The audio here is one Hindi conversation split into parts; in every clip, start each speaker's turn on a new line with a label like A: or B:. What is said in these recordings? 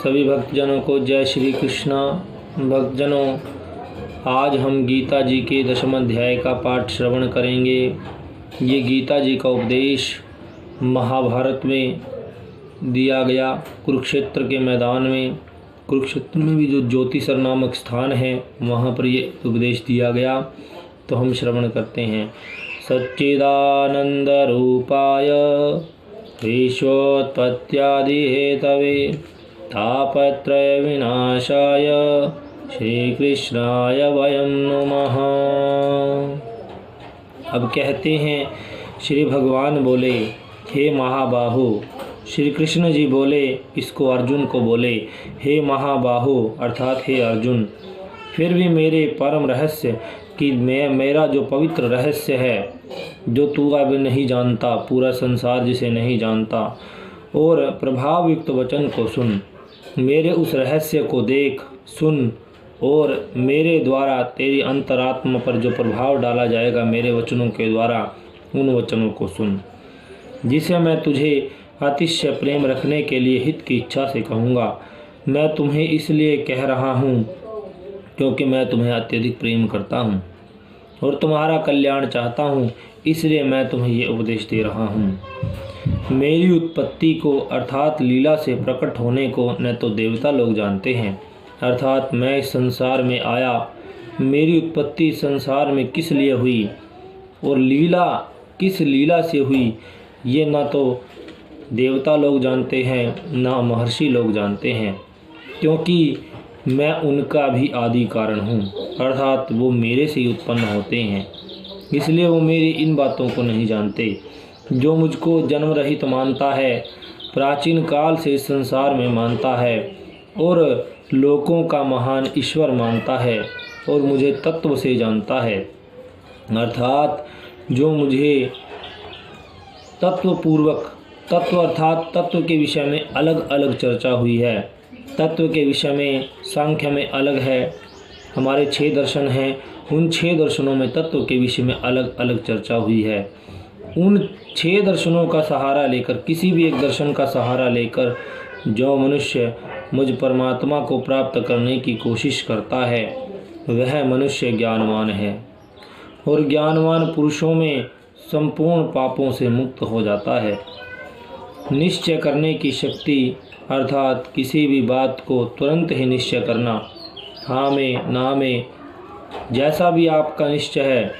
A: सभी भक्तजनों को जय श्री कृष्णा। भक्तजनों, आज हम गीता जी के 10वें अध्याय का पाठ श्रवण करेंगे। ये गीता जी का उपदेश महाभारत में दिया गया, कुरुक्षेत्र के मैदान में। कुरुक्षेत्र में भी जो ज्योतिसर नामक स्थान है वहाँ पर ये उपदेश दिया गया। तो हम श्रवण करते हैं। सच्चिदानंद रूपाय विश्वोत्पत्त्यादि हेतवे तापत्रय विनाशाय श्री कृष्णाय वयं नमः। अब कहते हैं, श्री भगवान बोले, हे महाबाहो। श्री कृष्ण जी बोले इसको अर्जुन को, बोले हे महाबाहो अर्थात हे अर्जुन, फिर भी मेरे परम रहस्य कि मेरा जो पवित्र रहस्य है, जो तू अब नहीं जानता, पूरा संसार जिसे नहीं जानता, और प्रभाव युक्त वचन को सुन। मेरे उस रहस्य को देख, सुन, और मेरे द्वारा तेरी अंतरात्मा पर जो प्रभाव डाला जाएगा मेरे वचनों के द्वारा, उन वचनों को सुन, जिसे मैं तुझे अतिशय प्रेम रखने के लिए हित की इच्छा से कहूँगा। मैं तुम्हें इसलिए कह रहा हूँ क्योंकि मैं तुम्हें अत्यधिक प्रेम करता हूँ और तुम्हारा कल्याण चाहता हूँ, इसलिए मैं तुम्हें ये उपदेश दे रहा हूँ। मेरी उत्पत्ति को अर्थात लीला से प्रकट होने को न तो देवता लोग जानते हैं, अर्थात मैं इस संसार में आया, मेरी उत्पत्ति संसार में किस लिए हुई और लीला किस लीला से हुई, ये ना तो देवता लोग जानते हैं ना महर्षि लोग जानते हैं, क्योंकि मैं उनका भी आदि कारण हूँ, अर्थात वो मेरे से ही उत्पन्न होते हैं, इसलिए वो मेरी इन बातों को नहीं जानते। जो मुझको जन्म रहित मानता है, प्राचीन काल से इस संसार में मानता है और लोकों का महान ईश्वर मानता है और मुझे तत्व से जानता है, अर्थात जो मुझे तत्वपूर्वक, तत्व अर्थात तत्व के विषय में अलग अलग चर्चा हुई है। तत्व के विषय में सांख्य में अलग है, हमारे 6 दर्शन हैं, उन 6 दर्शनों में तत्व के विषय में अलग अलग चर्चा हुई है। उन 6 दर्शनों का सहारा लेकर, किसी भी एक दर्शन का सहारा लेकर जो मनुष्य मुझ परमात्मा को प्राप्त करने की कोशिश करता है, वह मनुष्य ज्ञानवान है और ज्ञानवान पुरुषों में संपूर्ण पापों से मुक्त हो जाता है। निश्चय करने की शक्ति अर्थात किसी भी बात को तुरंत ही निश्चय करना, हाँ में ना में, जैसा भी आपका निश्चय है,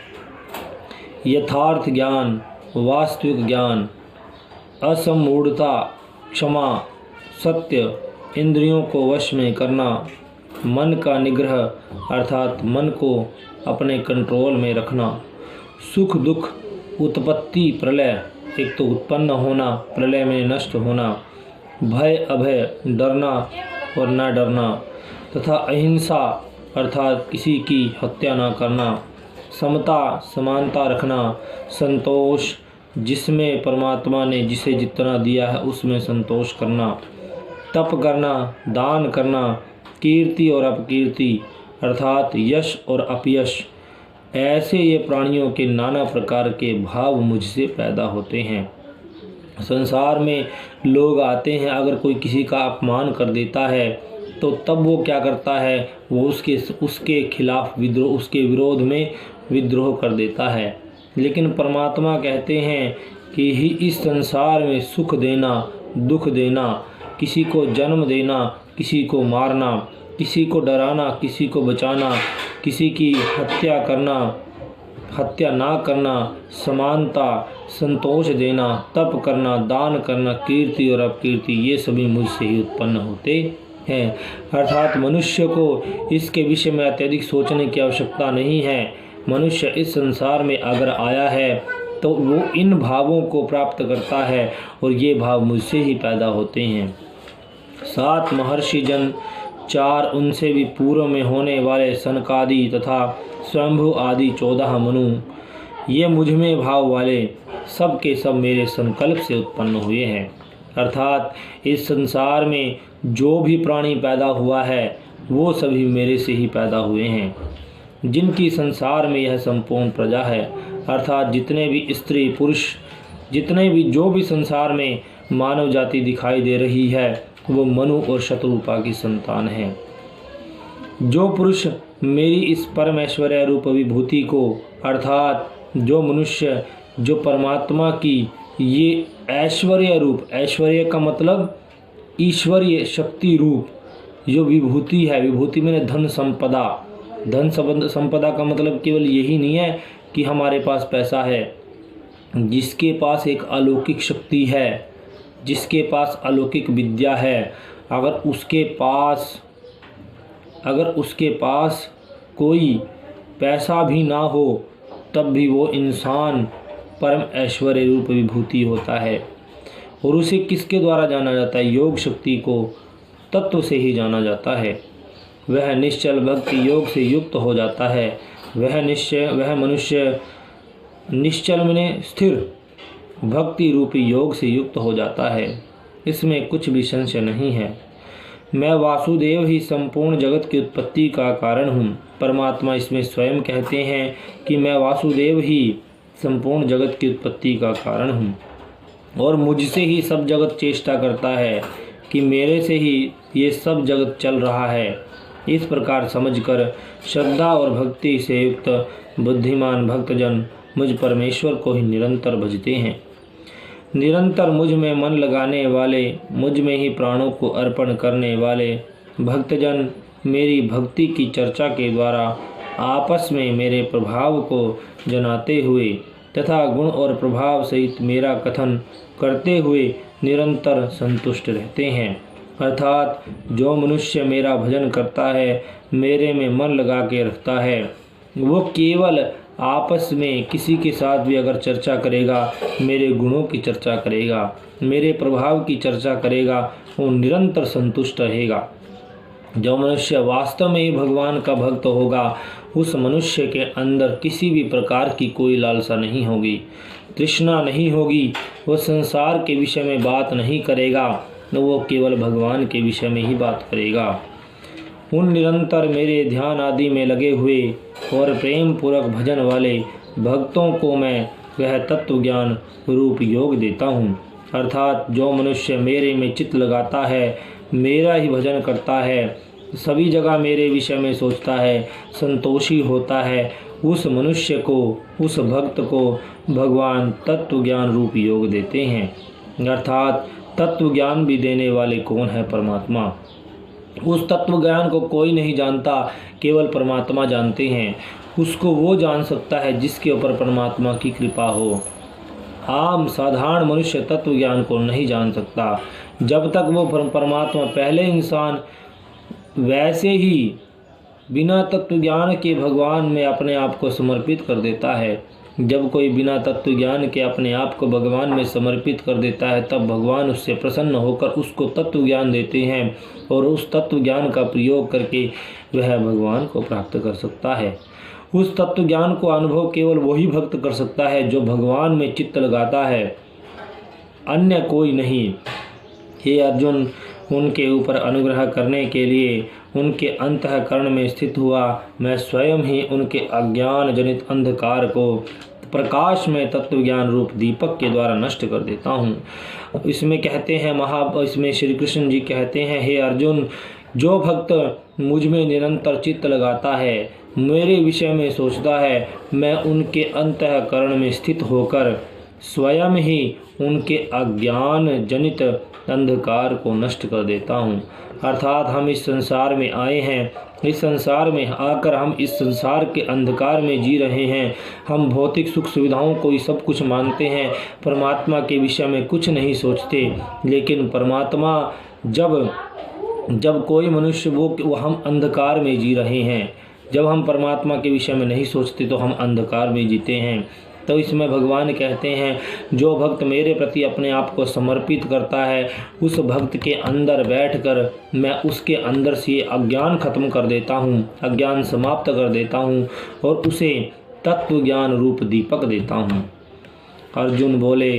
A: यथार्थ ज्ञान, वास्तविक ज्ञान, असमूढ़ता, क्षमा, सत्य, इंद्रियों को वश में करना, मन का निग्रह अर्थात मन को अपने कंट्रोल में रखना, सुख दुख, उत्पत्ति प्रलय, एक तो उत्पन्न होना, प्रलय में नष्ट होना, भय अभय, डरना और न डरना, तथा अहिंसा अर्थात किसी की हत्या न करना, समता समानता रखना, संतोष जिसमें परमात्मा ने जिसे जितना दिया है उसमें संतोष करना, तप करना, दान करना, कीर्ति और अपकीर्ति अर्थात यश और अपयश, ऐसे ये प्राणियों के नाना प्रकार के भाव मुझसे पैदा होते हैं। संसार में लोग आते हैं, अगर कोई किसी का अपमान कर देता है तो तब वो क्या करता है, वो उसके खिलाफ विद्रोह, उसके विरोध में विद्रोह कर देता है। लेकिन परमात्मा कहते हैं कि ही इस संसार में सुख देना, दुख देना, किसी को जन्म देना, किसी को मारना, किसी को डराना, किसी को बचाना, किसी की हत्या करना, हत्या ना करना, समानता, संतोष देना, तप करना, दान करना, कीर्ति और अपकीर्ति, ये सभी मुझसे ही उत्पन्न होते हैं। अर्थात मनुष्य को इसके विषय में अत्यधिक सोचने की आवश्यकता नहीं है। मनुष्य इस संसार में अगर आया है तो वो इन भावों को प्राप्त करता है और ये भाव मुझसे ही पैदा होते हैं। 7 महर्षि जन, 4 उनसे भी पूर्व में होने वाले सनकादि तथा स्वयंभू आदि 14 मनु, ये मुझ में भाव वाले सब के सब मेरे संकल्प से उत्पन्न हुए हैं। अर्थात इस संसार में जो भी प्राणी पैदा हुआ है वो सभी मेरे से ही पैदा हुए हैं। जिनकी संसार में यह संपूर्ण प्रजा है, अर्थात जितने भी स्त्री पुरुष, जितने भी जो भी संसार में मानव जाति दिखाई दे रही है, वो मनु और शत्रुपा की संतान है। जो पुरुष मेरी इस परम ऐश्वर्य रूप विभूति को, अर्थात जो मनुष्य जो परमात्मा की ये ऐश्वर्य रूप, ऐश्वर्य का मतलब ईश्वरीय शक्ति रूप जो विभूति है, विभूति में धन संपदा, धन संपदा का मतलब केवल यही नहीं है कि हमारे पास पैसा है। जिसके पास एक अलौकिक शक्ति है, जिसके पास अलौकिक विद्या है, अगर उसके पास कोई पैसा भी ना हो तब भी वो इंसान परम ऐश्वर्य रूप विभूति होता है। और उसे किसके द्वारा जाना जाता है? योग शक्ति को, तत्व से ही जाना जाता है। वह निश्चल भक्ति योग से युक्त हो जाता है। वह मनुष्य निश्चल में स्थिर भक्ति रूपी योग से युक्त हो जाता है। इसमें कुछ भी संशय नहीं है। मैं वासुदेव ही संपूर्ण जगत की उत्पत्ति का कारण हूँ। परमात्मा इसमें स्वयं कहते हैं कि मैं वासुदेव ही संपूर्ण जगत की उत्पत्ति का कारण हूँ और मुझसे ही सब जगत चेष्टा करता है कि मेरे से ही ये सब जगत चल रहा है। इस प्रकार समझकर श्रद्धा और भक्ति से युक्त बुद्धिमान भक्तजन मुझ परमेश्वर को ही निरंतर भजते हैं। निरंतर मुझ में मन लगाने वाले, मुझ में ही प्राणों को अर्पण करने वाले भक्तजन मेरी भक्ति की चर्चा के द्वारा आपस में मेरे प्रभाव को जनाते हुए तथा गुण और प्रभाव सहित मेरा कथन करते हुए निरंतर संतुष्ट रहते हैं। अर्थात जो मनुष्य मेरा भजन करता है, मेरे में मन लगा के रखता है, वो केवल आपस में किसी के साथ भी अगर चर्चा करेगा, मेरे गुणों की चर्चा करेगा, मेरे प्रभाव की चर्चा करेगा, वो निरंतर संतुष्ट रहेगा। जो मनुष्य वास्तव में ही भगवान का भक्त होगा, उस मनुष्य के अंदर किसी भी प्रकार की कोई लालसा नहीं होगी, तृष्णा नहीं होगी। वो संसार के विषय में बात नहीं करेगा, न वो केवल भगवान के विषय में ही बात करेगा। उन निरंतर मेरे ध्यान आदि में लगे हुए और प्रेम पूर्वक भजन वाले भक्तों को मैं वह तत्व ज्ञान रूप योग देता हूँ। अर्थात जो मनुष्य मेरे में चित्त लगाता है, मेरा ही भजन करता है, सभी जगह मेरे विषय में सोचता है, संतोषी होता है, उस मनुष्य को, उस भक्त को भगवान तत्व ज्ञान रूप योग देते हैं। अर्थात तत्व ज्ञान भी देने वाले कौन है? परमात्मा। उस तत्व ज्ञान को कोई नहीं जानता, केवल परमात्मा जानते हैं। उसको वो जान सकता है जिसके ऊपर परमात्मा की कृपा हो। आम साधारण मनुष्य तत्व ज्ञान को नहीं जान सकता। जब तक वो परमात्मा, पहले इंसान वैसे ही बिना तत्व ज्ञान के भगवान में अपने आप को समर्पित कर देता है। जब कोई बिना तत्व ज्ञान के अपने आप को भगवान में समर्पित कर देता है, तब भगवान उससे प्रसन्न होकर उसको तत्व ज्ञान देते हैं और उस तत्व ज्ञान का प्रयोग करके वह भगवान को प्राप्त कर सकता है। उस तत्व ज्ञान को अनुभव केवल वही भक्त कर सकता है जो भगवान में चित्त लगाता है, अन्य कोई नहीं। हे अर्जुन, उनके ऊपर अनुग्रह करने के लिए उनके अंतःकरण में स्थित हुआ मैं स्वयं ही उनके अज्ञान जनित अंधकार को प्रकाश में तत्व ज्ञान रूप दीपक के द्वारा नष्ट कर देता हूँ। इसमें कहते हैं इसमें श्री कृष्ण जी कहते हैं, हे अर्जुन, जो भक्त मुझ में निरंतर चित्त लगाता है, मेरे विषय में सोचता है, मैं उनके अंतःकरण में स्थित होकर स्वयं ही उनके अज्ञान जनित अंधकार को नष्ट कर देता हूँ। अर्थात हम इस संसार में आए हैं, इस संसार में आकर हम इस संसार के अंधकार में जी रहे हैं। हम भौतिक सुख सुविधाओं को ही सब कुछ मानते हैं, परमात्मा के विषय में कुछ नहीं सोचते। लेकिन परमात्मा जब कोई मनुष्य वो हम अंधकार में जी रहे हैं, जब हम परमात्मा के विषय में नहीं सोचते तो हम अंधकार में जीते हैं। तो इसमें भगवान कहते हैं, जो भक्त मेरे प्रति अपने आप को समर्पित करता है, उस भक्त के अंदर बैठकर मैं उसके अंदर से अज्ञान खत्म कर देता हूँ, अज्ञान समाप्त कर देता हूँ और उसे तत्व ज्ञान रूप दीपक देता हूँ। अर्जुन बोले,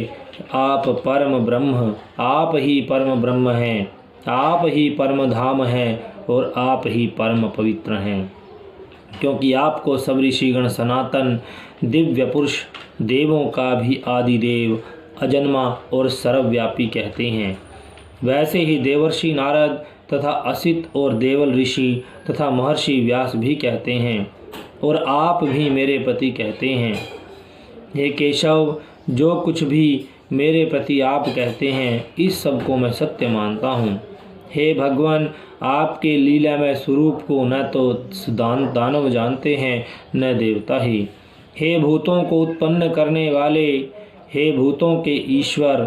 A: आप परम ब्रह्म, आप ही परम ब्रह्म हैं, आप ही परम धाम हैं और आप ही परम पवित्र हैं। क्योंकि आपको सब ऋषिगण सनातन दिव्य पुरुष, देवों का भी आदि देव, अजन्मा और सर्वव्यापी कहते हैं। वैसे ही देवर्षि नारद तथा असित और देवल ऋषि तथा महर्षि व्यास भी कहते हैं और आप भी मेरे प्रति कहते हैं। हे केशव, जो कुछ भी मेरे प्रति आप कहते हैं इस सब को मैं सत्य मानता हूँ। हे भगवान, आपके लीलामय स्वरूप को न तो दानव जानते हैं न देवता ही। हे भूतों को उत्पन्न करने वाले, हे भूतों के ईश्वर,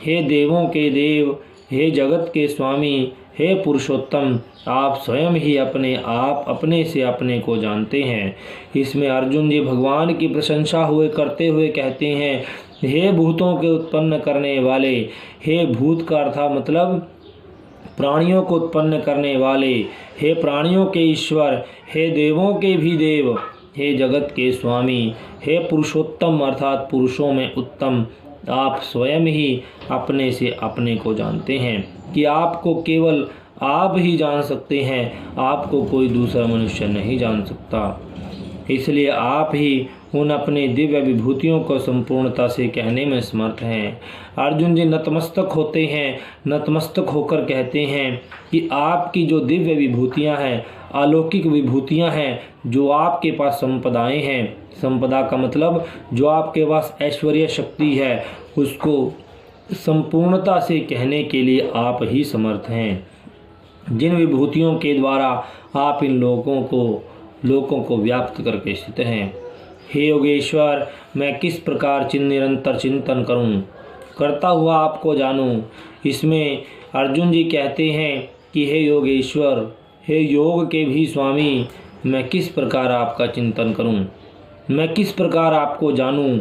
A: हे देवों के देव, हे जगत के स्वामी, हे पुरुषोत्तम, आप स्वयं ही अपने से अपने को जानते हैं। इसमें अर्जुन जी भगवान की प्रशंसा करते हुए कहते हैं, हे भूतों के उत्पन्न करने वाले, हे भूत का अर्थ मतलब प्राणियों को उत्पन्न करने वाले, हे प्राणियों के ईश्वर, हे देवों के भी देव, हे जगत के स्वामी, हे पुरुषोत्तम अर्थात पुरुषों में उत्तम, आप स्वयं ही अपने से अपने को जानते हैं कि आपको केवल आप ही जान सकते हैं, आपको कोई दूसरा मनुष्य नहीं जान सकता। इसलिए आप ही उन अपने दिव्य विभूतियों को संपूर्णता से कहने में समर्थ हैं। अर्जुन जी नतमस्तक होते हैं, नतमस्तक होकर कहते हैं कि आपकी जो दिव्य विभूतियां हैं, अलौकिक विभूतियां हैं, जो आपके पास संपदाएं हैं, संपदा का मतलब जो आपके पास ऐश्वर्य शक्ति है, उसको संपूर्णता से कहने के लिए आप ही समर्थ हैं। जिन विभूतियों के द्वारा आप इन लोगों को व्याप्त करके स्थित हैं। हे योगेश्वर, मैं किस प्रकार निरंतर चिंतन करूं, करता हुआ आपको जानूं। इसमें अर्जुन जी कहते हैं कि हे योगेश्वर, हे योग के भी स्वामी, मैं किस प्रकार आपका चिंतन करूं, मैं किस प्रकार आपको जानूं।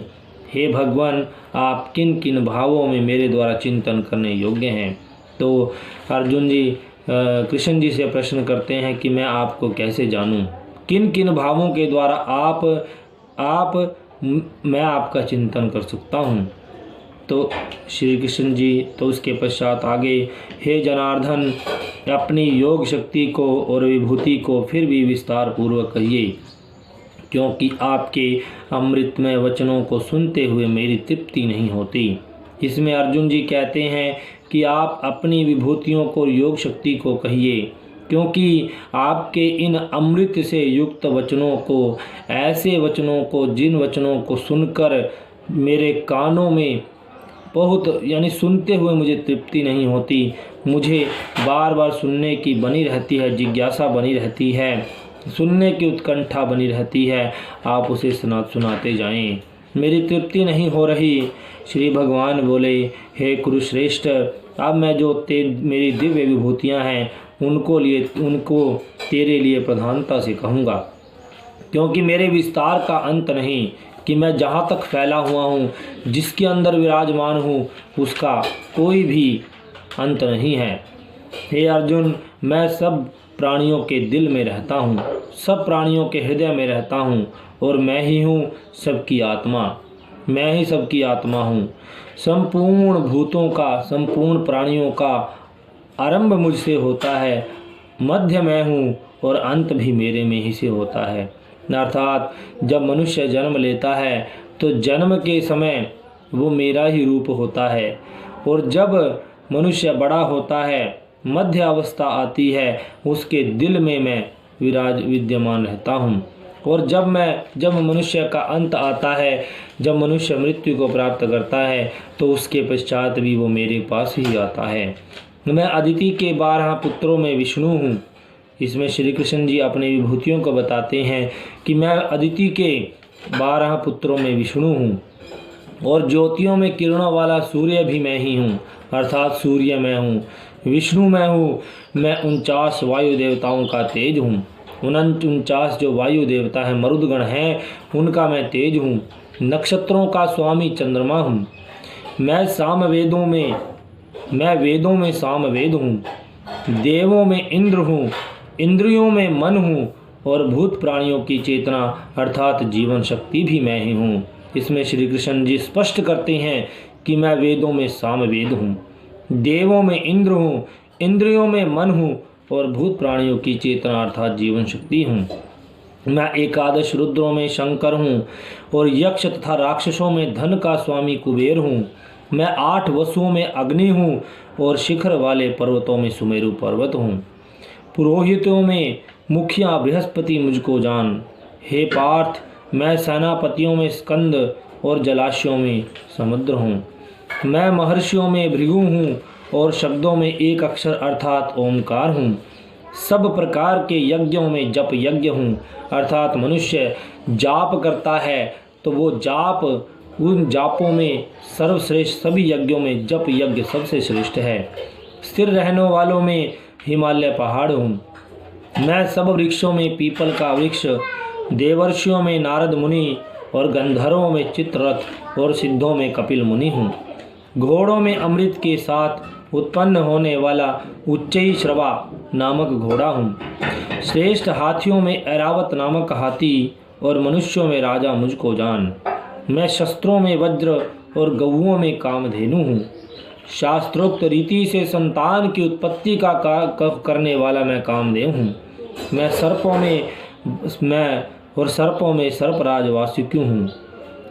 A: हे भगवान, आप किन किन भावों में मेरे द्वारा चिंतन करने योग्य हैं। तो अर्जुन जी कृष्ण जी से प्रश्न करते हैं कि मैं आपको कैसे जानूं, किन किन भावों के द्वारा मैं आपका चिंतन कर सकता हूं। तो श्री कृष्ण जी तो उसके पश्चात आगे, हे जनार्दन, अपनी योग शक्ति को और विभूति को फिर भी विस्तार पूर्वक कहिए, क्योंकि आपके अमृतमय वचनों को सुनते हुए मेरी तृप्ति नहीं होती। इसमें अर्जुन जी कहते हैं कि आप अपनी विभूतियों को योग शक्ति को कहिए, क्योंकि आपके इन अमृत से युक्त वचनों को, ऐसे वचनों को, जिन वचनों को सुनकर मेरे कानों में बहुत सुनते हुए मुझे तृप्ति नहीं होती, मुझे बार बार सुनने की बनी रहती है, जिज्ञासा बनी रहती है, सुनने की उत्कंठा बनी रहती है। आप उसे सुनाते जाएं, मेरी तृप्ति नहीं हो रही। श्री भगवान बोले, हे कुरुश्रेष्ठ, अब मैं जो मेरी दिव्य विभूतियाँ हैं उनको तेरे लिए प्रधानता से कहूँगा, क्योंकि मेरे विस्तार का अंत नहीं कि मैं जहाँ तक फैला हुआ हूँ, जिसके अंदर विराजमान हूँ, उसका कोई भी अंत नहीं है। हे अर्जुन, मैं सब प्राणियों के दिल में रहता हूँ, सब प्राणियों के हृदय में रहता हूँ, और मैं ही हूँ सबकी आत्मा, मैं ही सबकी आत्मा हूँ। संपूर्ण भूतों का, संपूर्ण प्राणियों का आरंभ मुझसे होता है, मध्य मैं हूँ और अंत भी मेरे में ही से होता है। अर्थात जब मनुष्य जन्म लेता है तो जन्म के समय वो मेरा ही रूप होता है, और जब मनुष्य बड़ा होता है, मध्य अवस्था आती है, उसके दिल में मैं विद्यमान रहता हूँ। और जब मनुष्य का अंत आता है, जब मनुष्य मृत्यु को प्राप्त करता है, तो उसके पश्चात भी वो मेरे पास ही आता है। मैं अदिति के 12 पुत्रों में विष्णु हूँ। इसमें श्री कृष्ण जी अपनी विभूतियों को बताते हैं कि मैं अदिति के 12 पुत्रों में विष्णु हूँ, और ज्योतियों में किरणों वाला सूर्य भी मैं ही हूँ, अर्थात सूर्य मैं हूँ, विष्णु मैं हूँ। मैं 49 वायु देवताओं का तेज हूँ, 49 जो वायु देवता हैं, मरुदगण हैं, उनका मैं तेज हूँ। नक्षत्रों का स्वामी चंद्रमा हूँ। मैं वेदों में सामवेद हूँ। देवों में इंद्र हूँ, इंद्रियों में मन हूँ, और भूत प्राणियों की चेतना अर्थात जीवन शक्ति भी मैं ही हूँ। इसमें श्री कृष्ण जी स्पष्ट करते हैं कि मैं वेदों में सामवेद हूँ, देवों में इंद्र हूँ, इंद्रियों में मन हूँ, और भूत प्राणियों की चेतना अर्थात जीवन शक्ति हूँ। मैं 11 रुद्रों में शंकर हूँ, और यक्ष तथा राक्षसों में धन का स्वामी कुबेर हूँ। मैं 8 वसुओं में अग्नि हूँ, और शिखर वाले पर्वतों में सुमेरु पर्वत हूँ। पुरोहितों में मुखिया बृहस्पति मुझको जान। हे पार्थ, मैं सेनापतियों में स्कंद और जलाशयों में समुद्र हूँ। मैं महर्षियों में भृगु हूँ और शब्दों में एक अक्षर अर्थात ओमकार हूँ। सब प्रकार के यज्ञों में जप यज्ञ हूँ, अर्थात मनुष्य जाप करता है तो वो जाप, उन जापों में सर्वश्रेष्ठ, सभी यज्ञों में जप यज्ञ सबसे श्रेष्ठ है। स्थिर रहने वालों में हिमालय पहाड़ हूँ। मैं सब वृक्षों में पीपल का वृक्ष, देवर्षियों में नारद मुनि और गंधर्वों में चित्ररथ और सिद्धों में कपिल मुनि हूँ। घोड़ों में अमृत के साथ उत्पन्न होने वाला उच्चैश्रवा नामक घोड़ा हूँ। श्रेष्ठ हाथियों में ऐरावत नामक हाथी और मनुष्यों में राजा मुझको जान। मैं शस्त्रों में वज्र और गौओं में कामधेनु हूँ। शास्त्रोक्त रीति से संतान की उत्पत्ति का करने वाला मैं कामदेव हूँ। मैं सर्पों में सर्पराज वासुकी हूँ।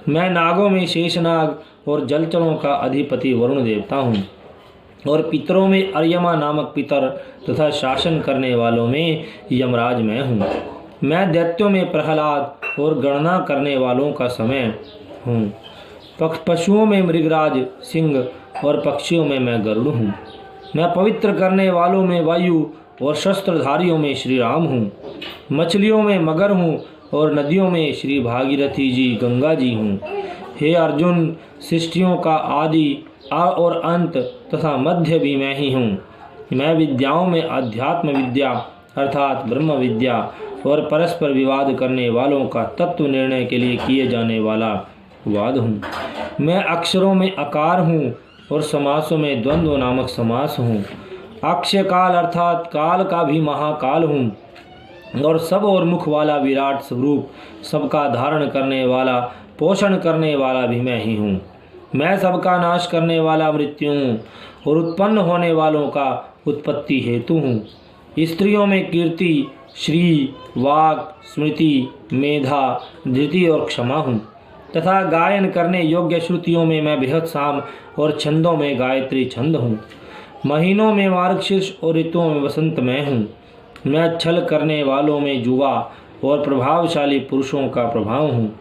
A: मैं नागों में शेषनाग और जलचरों का अधिपति वरुण देवता हूँ। और पितरों में अर्यमा नामक पितर तथा शासन करने वालों में यमराज मैं हूँ। मैं दैत्यों में प्रहलाद और गणना करने वालों का समय हूँ। पशुओं में मृगराज सिंह और पक्षियों में मैं गरुड़ हूँ। मैं पवित्र करने वालों में वायु और शस्त्रधारियों में श्री राम हूँ। मछलियों में मगर हूँ और नदियों में श्री भागीरथी जी गंगा जी हूँ। हे अर्जुन, सृष्टियों का आदि और अंत तथा मध्य भी मैं ही हूँ। मैं विद्याओं में अध्यात्म विद्या अर्थात ब्रह्म विद्या और परस्पर विवाद करने वालों का तत्व निर्णय के लिए किए जाने वाला वाद हूँ। मैं अक्षरों में आकार हूँ और समासों में द्वंद्व नामक समास हूँ। अक्षय काल अर्थात काल का भी महाकाल हूँ और सब और मुख वाला विराट स्वरूप, सबका धारण करने वाला, पोषण करने वाला भी मैं ही हूँ। मैं सबका नाश करने वाला मृत्यु हूँ और उत्पन्न होने वालों का उत्पत्ति हेतु हूँ। स्त्रियों में कीर्ति, श्री, वाक, स्मृति, मेधा, धृति और क्षमा हूँ तथा गायन करने योग्य श्रुतियों में मैं बृहत साम और छंदों में गायत्री छंद हूँ। महीनों में मार्गशीर्ष और ऋतुओं में वसंत मैं हूँ। मैं छल करने वालों में जुआ और प्रभावशाली पुरुषों का प्रभाव हूँ।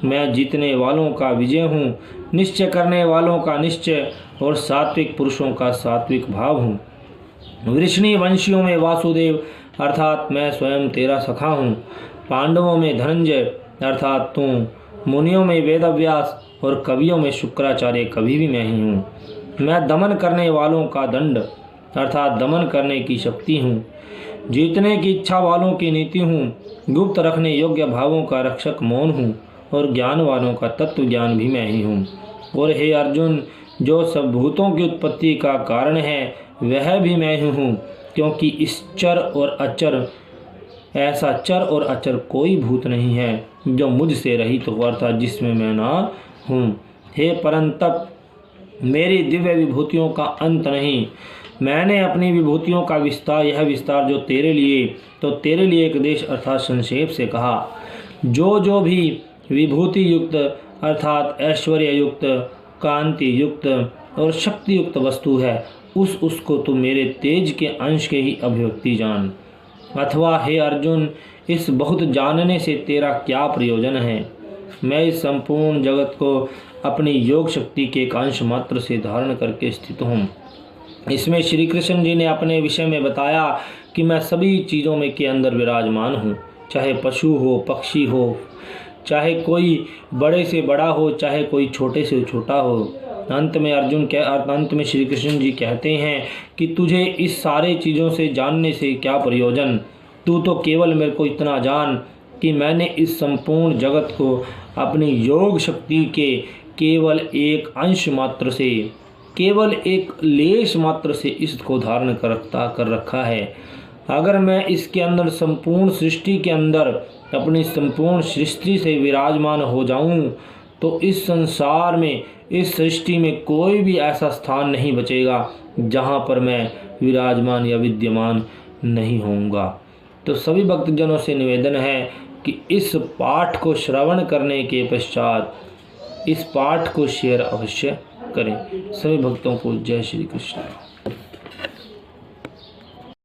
A: मैं जीतने वालों का विजय हूँ, निश्चय करने वालों का निश्चय और सात्विक पुरुषों का सात्विक भाव हूँ। वृष्णि वंशियों में वासुदेव अर्थात मैं स्वयं तेरा सखा हूँ। पांडवों में धनंजय अर्थात तू, मुनियों में वेदव्यास और कवियों में शुक्राचार्य कवि भी मैं ही हूँ। मैं दमन करने वालों का दंड अर्थात दमन करने की शक्ति हूँ। जीतने की इच्छा वालों की नीति हूँ। गुप्त रखने योग्य भावों का रक्षक मौन हूँ और ज्ञान वालों का तत्व ज्ञान भी मैं ही हूँ। और हे अर्जुन, जो सब भूतों की उत्पत्ति का कारण है वह भी मैं ही हूँ, क्योंकि इस चर और अचर, ऐसा चर और अचर कोई भूत नहीं है जो मुझसे रहित हो अर्थात जिसमें मैं ना हूँ। हे परंतप, मेरी दिव्य विभूतियों का अंत नहीं। मैंने अपनी विभूतियों का विस्तार, यह विस्तार जो तेरे लिए एक देश अर्थात संक्षेप से कहा। जो भी विभूति युक्त अर्थात ऐश्वर्य युक्त, कांति युक्त और शक्ति युक्त वस्तु है, उसको तू मेरे तेज के अंश के ही अभिव्यक्ति जान। अथवा हे अर्जुन, इस बहुत जानने से तेरा क्या प्रयोजन है? मैं इस संपूर्ण जगत को अपनी योग शक्ति के एक अंश मात्र से धारण करके स्थित हूँ। इसमें श्री कृष्ण जी ने अपने विषय में बताया कि मैं सभी चीज़ों में के अंदर विराजमान हूँ, चाहे पशु हो, पक्षी हो, चाहे कोई बड़े से बड़ा हो, चाहे कोई छोटे से छोटा हो। अंत में श्री कृष्ण जी कहते हैं कि तुझे इस सारे चीज़ों से जानने से क्या प्रयोजन? तू तो केवल मेरे को इतना जान कि मैंने इस संपूर्ण जगत को अपनी योग शक्ति के केवल एक अंश मात्र से, केवल एक लेश मात्र से इसको धारण कर रखा है। अगर मैं इसके अंदर संपूर्ण सृष्टि के अंदर अपनी संपूर्ण सृष्टि से विराजमान हो जाऊं तो इस संसार में, इस सृष्टि में कोई भी ऐसा स्थान नहीं बचेगा जहां पर मैं विराजमान या विद्यमान नहीं होऊंगा। तो सभी भक्तजनों से निवेदन है कि इस पाठ को श्रवण करने के पश्चात इस पाठ को शेयर अवश्य करें। सभी भक्तों को जय श्री कृष्ण।